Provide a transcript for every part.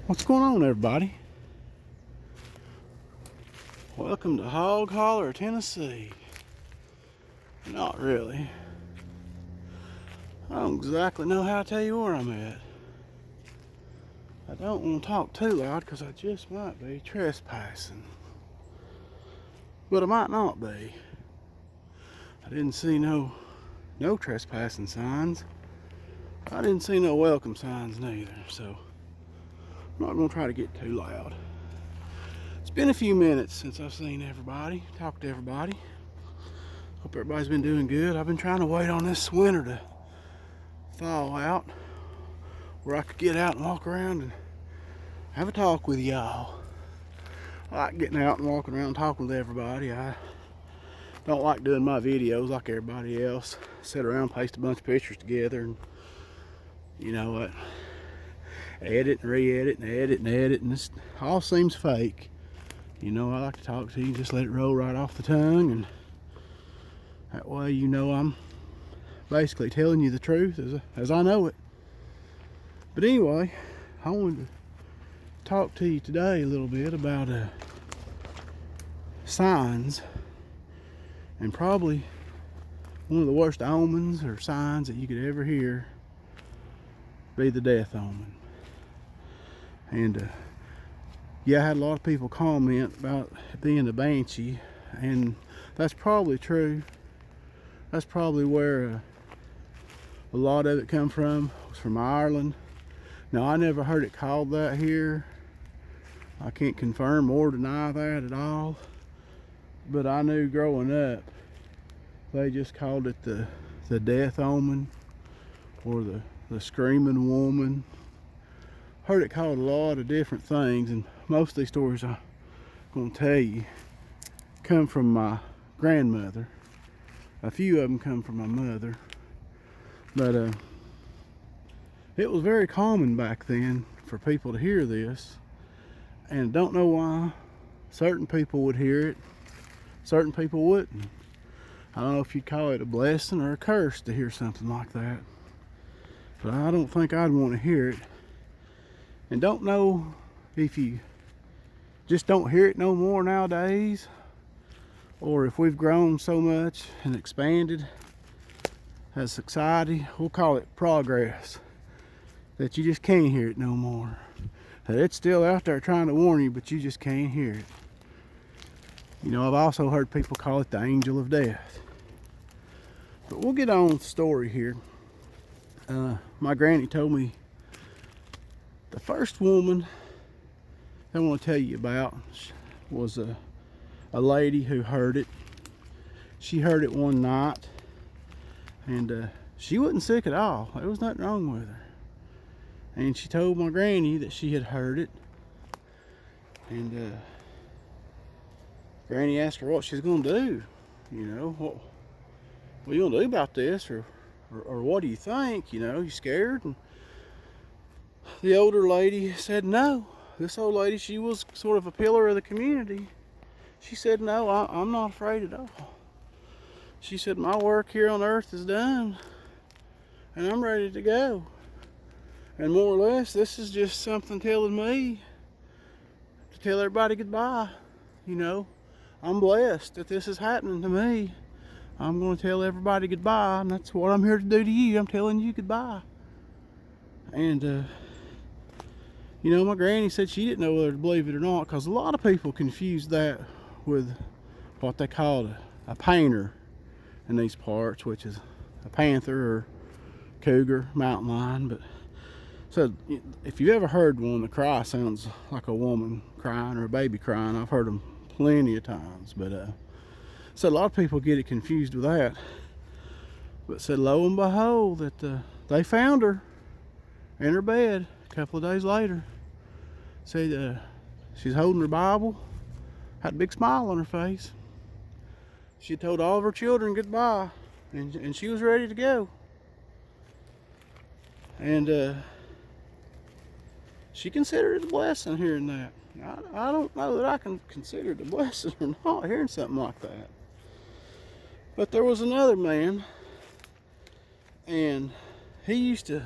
What's going on, everybody? Welcome to Hog Holler, Tennessee. Not really. I don't exactly know how to tell you where I'm at. I don't want to talk too loud because I just might be trespassing. But I might not be. I didn't see no trespassing signs. I didn't see no welcome signs neither, so I'm not going to try to get too loud. It's been a few minutes since I've seen everybody, talked to everybody. Hope everybody's been doing good. I've been trying to wait on this winter to thaw out where I could get out and walk around and have a talk with y'all. I like getting out and walking around and talking with everybody. I don't like doing my videos like everybody else. Sit around, paste a bunch of pictures together, and you know what? Edit and re-edit and edit and edit, and this all seems fake. You know, I like to talk to you, just let it roll right off the tongue, and that way you know I'm basically telling you the truth as I know it. But anyway, I wanted to talk to you today a little bit about signs, and probably one of the worst omens or signs that you could ever hear be the death omen. And yeah, I had a lot of people comment about it being the banshee, and that's probably true. That's probably where a lot of it come from. It was from Ireland. Now, I never heard it called that here. I can't confirm or deny that at all. But I knew growing up, they just called it the death omen or the screaming woman. Heard it called a lot of different things, and most of these stories I'm going to tell you come from my grandmother. A few of them come from my mother. But it was very common back then for people to hear this, and don't know why certain people would hear it, certain people wouldn't. I don't know if you'd call it a blessing or a curse to hear something like that, but I don't think I'd want to hear it. And don't know if you just don't hear it no more nowadays, or if we've grown so much and expanded as society, we'll call it progress, that you just can't hear it no more. That it's still out there trying to warn you, but you just can't hear it. You know, I've also heard people call it the angel of death. But we'll get on with the story here. My granny told me the first woman I want to tell you about was a lady who heard it. She heard it one night, and she wasn't sick at all. There was nothing wrong with her. And she told my granny that she had heard it. And Granny asked her what she was going to do. You know, what are you going to do about this? Or what do you think? You know, you scared? And the older lady said no. This old lady, she was sort of a pillar of the community. She said, no, I'm not afraid at all. She said, my work here on earth is done, and I'm ready to go. And more or less, this is just something telling me to tell everybody goodbye. You know, I'm blessed that this is happening to me. I'm going to tell everybody goodbye, and that's what I'm here to do to you. I'm telling you goodbye. And you know, my granny said she didn't know whether to believe it or not, because a lot of people confuse that with what they call a painter in these parts, which is a panther or cougar, mountain lion. But so if you've ever heard one, the cry sounds like a woman crying or a baby crying. I've heard them plenty of times. But so a lot of people get it confused with that. But said lo and behold that they found her in her bed a couple of days later. Said she's holding her Bible, had a big smile on her face. She told all of her children goodbye, and she was ready to go. And she considered it a blessing hearing that. I don't know that I can consider it a blessing or not, hearing something like that. But there was another man, and he used to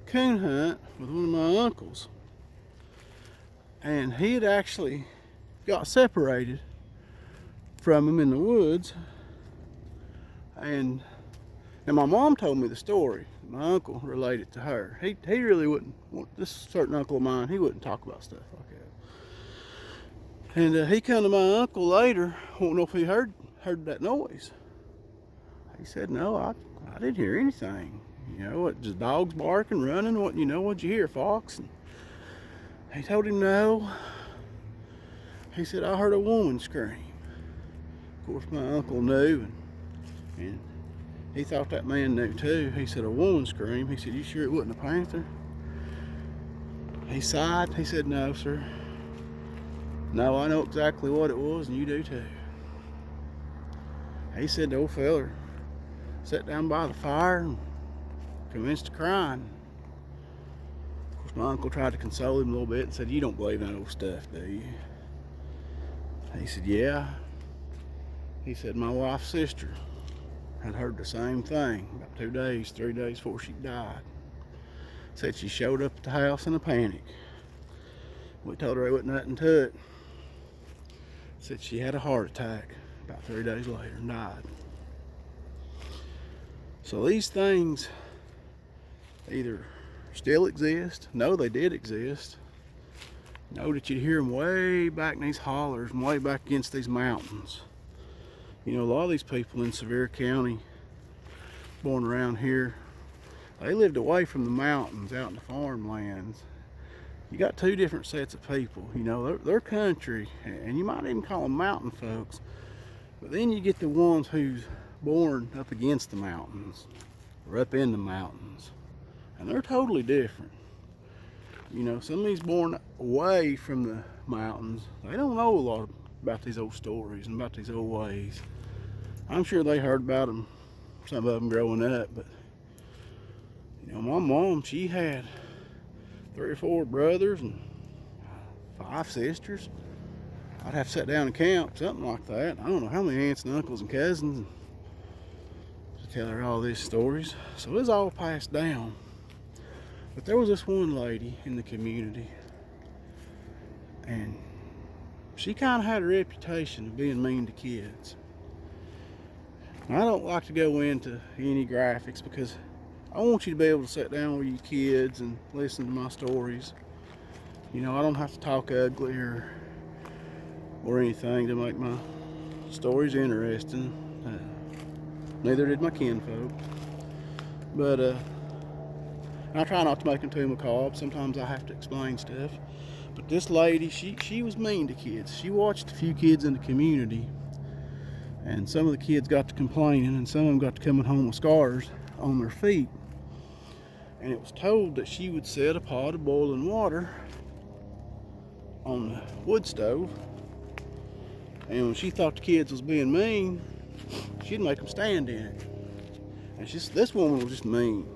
coon hunt with one of my uncles. And he had actually got separated from him in the woods. And my mom told me the story. My uncle related to her. He really wouldn't, this certain uncle of mine, he wouldn't talk about stuff like that. And he come to my uncle later, wanting to know if he heard that noise. He said, no, I didn't hear anything. You know, what, just dogs barking, running, what, you know, what'd you hear, fox? And he told him no. He said, I heard a woman scream. Of course, my uncle knew, and he thought that man knew too. He said, a woman scream. He said, you sure it wasn't a panther? He sighed. He said, no, sir. No, I know exactly what it was, and you do too. He said the old feller sat down by the fire and commenced crying. Of course, my uncle tried to console him a little bit and said, you don't believe that old stuff, do you? He said, yeah. He said, my wife's sister had heard the same thing about 2 days, 3 days before she died. Said she showed up at the house in a panic. We told her there wasn't nothing to it. Said she had a heart attack about 3 days later and died. So these things either still exist, know they did exist, know that you'd hear them way back in these hollers and way back against these mountains. You know, a lot of these people in Sevier County, born around here, they lived away from the mountains out in the farmlands. You got two different sets of people. You know, they're country, and you might even call them mountain folks. But then you get the ones who's born up against the mountains, or up in the mountains. And they're totally different. You know, some of these born away from the mountains, they don't know a lot about these old stories and about these old ways. I'm sure they heard about them, some of them growing up, but you know, my mom, she had 3 or 4 brothers and 5 sisters. I'd have to sit down and count, something like that. I don't know how many aunts and uncles and cousins to tell her all these stories. So it was all passed down. But there was this one lady in the community, and she kind of had a reputation of being mean to kids. I don't like to go into any graphics because I want you to be able to sit down with your kids and listen to my stories. You know, I don't have to talk ugly or anything to make my stories interesting. Neither did my kinfolk. But I try not to make them too macabre. Sometimes I have to explain stuff. But this lady, she was mean to kids. She watched a few kids in the community, and some of the kids got to complaining, and some of them got to coming home with scars on their feet. And it was told that she would set a pot of boiling water on the wood stove, and when she thought the kids was being mean, she'd make them stand in it. And this woman was just mean.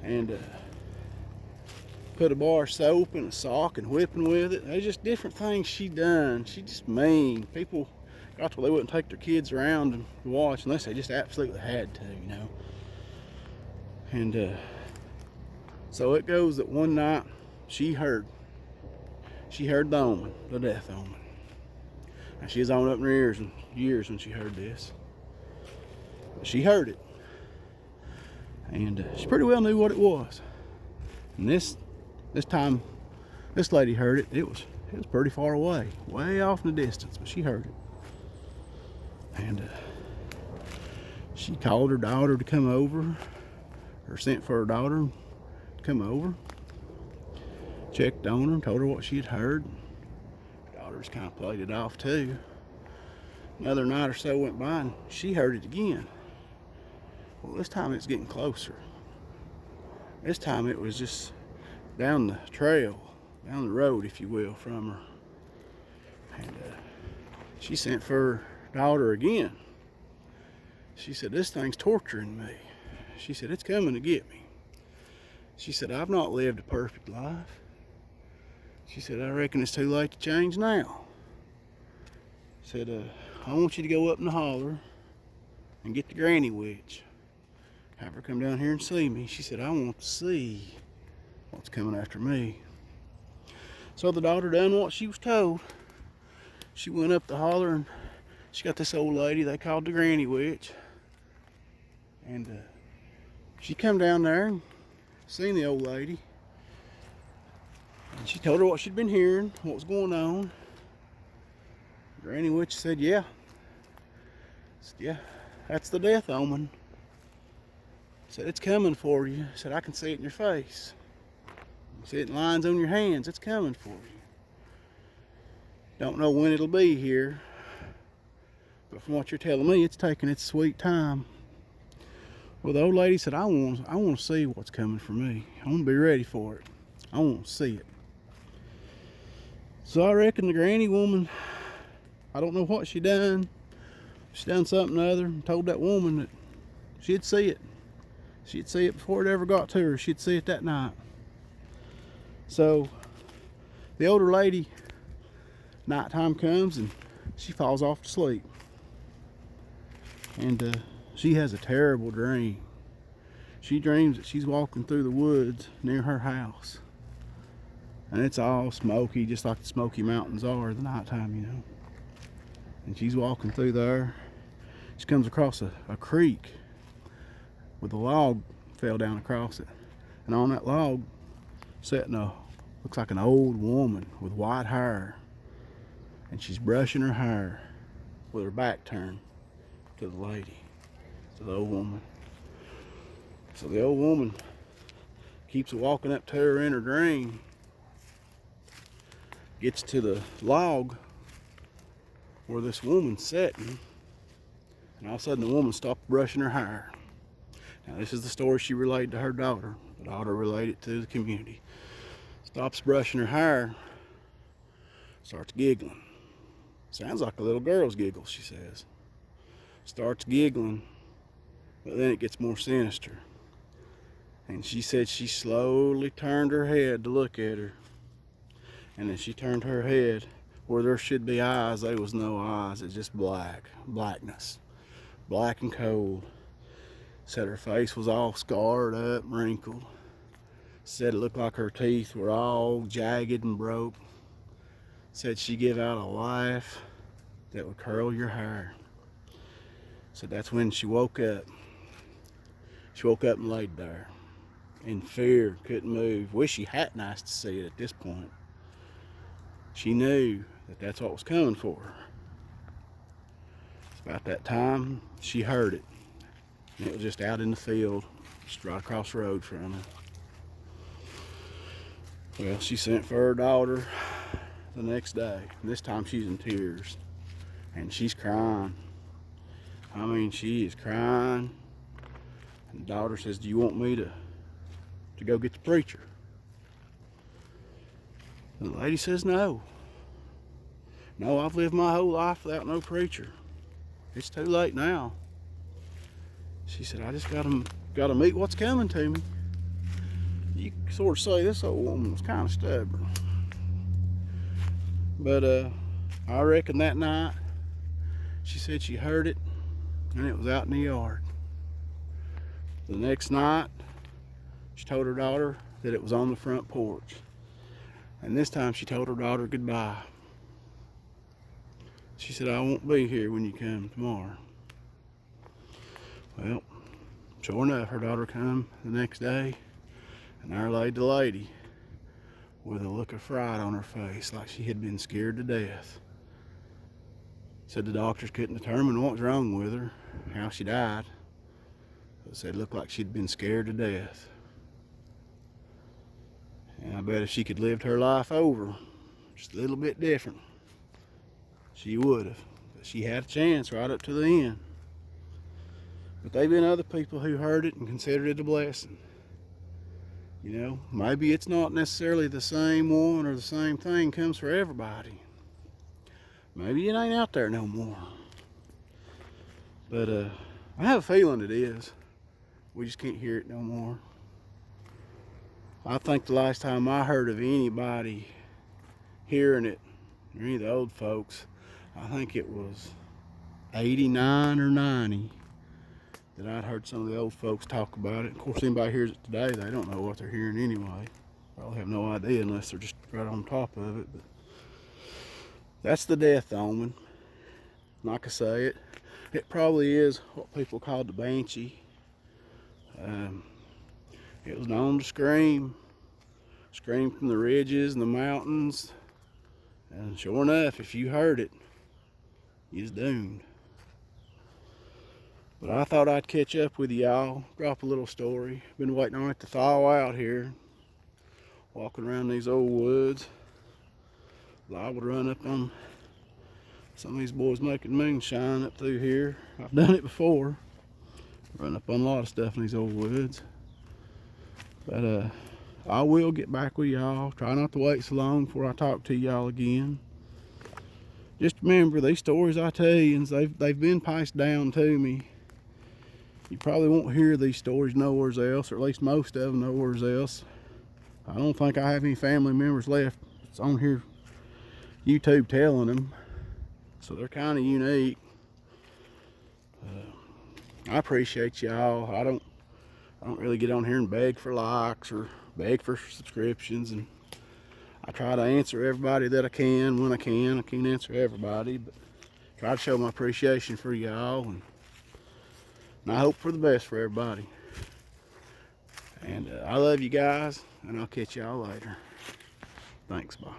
And put a bar of soap in a sock and whipping with it. There's just different things she done. She just mean. People got to where they wouldn't take their kids around and watch unless they just absolutely had to, you know. And so it goes that one night she heard the omen, the death omen. Now she was on up in her ears and years when she heard this. But she heard it. And she pretty well knew what it was. And this time, this lady heard it. It was pretty far away, way off in the distance, but she heard it. And she called her daughter to come over, or sent for her daughter to come over. Checked on her and told her what she had heard. Her daughter's kind of played it off too. Another night or so went by and she heard it again. Well, this time it's getting closer. This time it was just down the trail, down the road, if you will, from her. And she sent for her daughter again. She said, this thing's torturing me. She said, it's coming to get me. She said, I've not lived a perfect life. She said, I reckon it's too late to change now. Said, I want you to go up in the holler and get the granny witch. Have her come down here and see me. She said, I want to see what's coming after me. So the daughter done what she was told. She went up the holler and she got this old lady they called the Granny Witch. And she come down there and seen the old lady. And she told her what she'd been hearing, what was going on. Granny Witch said, yeah. Said, yeah, that's the death omen. Said, it's coming for you. Said, I can see it in your face. See it in lines on your hands. It's coming for you. Don't know when it'll be here. But from what you're telling me, it's taking its sweet time. Well, the old lady said, I want to see what's coming for me. I want to be ready for it. I want to see it. So I reckon the granny woman, I don't know what she done. She done something or other and told that woman that she'd see it. She'd see it before it ever got to her. She'd see it that night. So the older lady, nighttime comes and she falls off to sleep. And she has a terrible dream. She dreams that she's walking through the woods near her house. And it's all smoky, just like the Smoky Mountains are at the nighttime, you know. And she's walking through there. She comes across a creek with a log fell down across it. And on that log, sitting looks like an old woman with white hair. And she's brushing her hair with her back turned to the lady, to the old woman. So the old woman keeps walking up to her in her dream, gets to the log where this woman's sitting, and all of a sudden the woman stopped brushing her hair. Now this is the story she relayed to her daughter. The daughter relayed it to the community. Stops brushing her hair, starts giggling. Sounds like a little girl's giggle, she says. Starts giggling, but then it gets more sinister. And she said she slowly turned her head to look at her. And then she turned her head where there should be eyes, there was no eyes. It's just blackness, black and cold. Said her face was all scarred up, wrinkled. Said it looked like her teeth were all jagged and broke. Said she give out a laugh that would curl your hair. Said that's when she woke up. She woke up and laid there in fear, couldn't move. Wish she hadn't asked to see it at this point. She knew that that's what was coming for her. It's about that time she heard it. And it was just out in the field, just right across the road from her. Well, she sent for her daughter the next day. And this time she's in tears. And she's crying. I mean, she is crying. And the daughter says, do you want me to go get the preacher? And the lady says, no. No, I've lived my whole life without no preacher. It's too late now. She said, I just gotta meet what's coming to me. You can sort of say this old woman was kind of stubborn. But I reckon that night, she said she heard it, and it was out in the yard. The next night, she told her daughter that it was on the front porch. And this time she told her daughter goodbye. She said, I won't be here when you come tomorrow. Well, sure enough, her daughter come the next day, and there laid the lady with a look of fright on her face, like she had been scared to death. Said the doctors couldn't determine what was wrong with her, how she died. But said it looked like she'd been scared to death. And I bet if she could lived her life over just a little bit different, she would have. But she had a chance right up to the end. But they've been other people who heard it and considered it a blessing. You know, maybe it's not necessarily the same one or the same thing comes for everybody. Maybe it ain't out there no more. But I have a feeling it is. We just can't hear it no more. I think the last time I heard of anybody hearing it, or any of the old folks, I think it was 89 or 90 that I'd heard some of the old folks talk about it. Of course, anybody hears it today, they don't know what they're hearing anyway, Probably have no idea unless they're just right on top of it. But that's the death omen. Like I say, it probably is what people call the banshee. It was known to scream from the ridges and the mountains, and sure enough, if you heard it, you's doomed. But I thought I'd catch up with y'all, drop a little story. Been waiting on it to thaw out here, walking around these old woods. I would run up on some of these boys making moonshine up through here. I've done it before, run up on a lot of stuff in these old woods. But I will get back with y'all. Try not to wait so long before I talk to y'all again. Just remember, these stories I tell you, they've been passed down to me. You probably won't hear these stories nowhere else, or at least most of them nowhere else. I don't think I have any family members left that's on here YouTube telling them, so they're kind of unique. I appreciate y'all. I don't really get on here and beg for likes or beg for subscriptions, and I try to answer everybody that I can when I can. I can't answer everybody, but try to show my appreciation for y'all, and I hope for the best for everybody. And I love you guys, and I'll catch y'all later. Thanks, bye.